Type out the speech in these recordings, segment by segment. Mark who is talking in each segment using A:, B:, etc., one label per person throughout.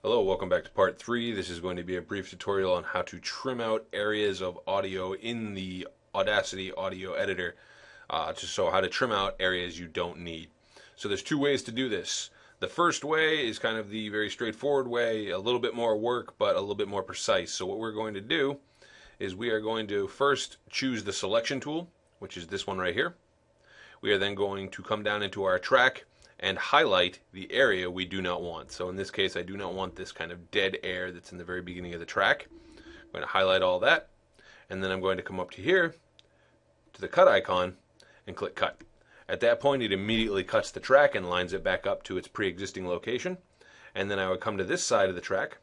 A: Hello, welcome back to part 3. This is going to be a brief tutorial on how to trim out areas of audio in the Audacity audio editor. So how to trim out areas you don't need. So there's two ways to do this. The first way is kind of the very straightforward way, a little bit more work, but a little bit more precise. So what we're going to do is we are going to first choose the selection tool, which is this one right here. We are then going to come down into our track and highlight the area we do not want. So in this case, I do not want this kind of dead air that's in the very beginning of the track. I'm going to highlight all that, and then I'm going to come up to here, to the cut icon, and click cut. At that point, it immediately cuts the track and lines it back up to its pre-existing location. And then I would come to this side of the track,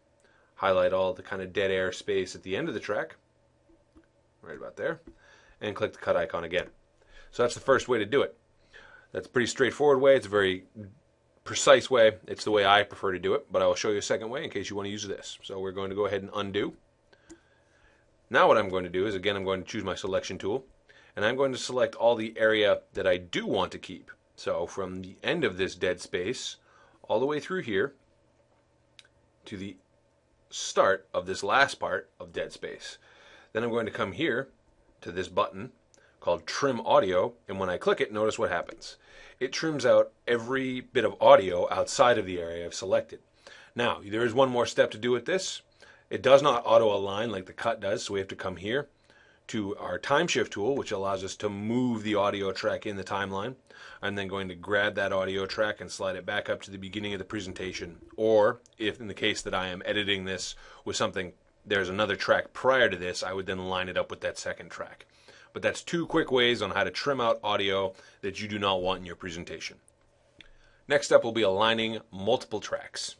A: highlight all the kind of dead air space at the end of the track, right about there, and click the cut icon again. So that's the first way to do it. That's a pretty straightforward way. It's a very precise way. It's the way I prefer to do it, but I will show you a second way in case you want to use this. So we're going to go ahead and undo. Now what I'm going to do is, again, I'm going to choose my selection tool, and I'm going to select all the area that I do want to keep. So from the end of this dead space all the way through here to the start of this last part of dead space. Then I'm going to come here to this button called Trim Audio, and when I click it, notice what happens. It trims out every bit of audio outside of the area I've selected. Now, there is one more step to do with this. It does not auto-align like the cut does, so we have to come here to our time shift tool, which allows us to move the audio track in the timeline. I'm then going to grab that audio track and slide it back up to the beginning of the presentation. Or, if in the case that I am editing this with something, there's another track prior to this, I would then line it up with that second track. But that's two quick ways on how to trim out audio that you do not want in your presentation. Next up will be aligning multiple tracks.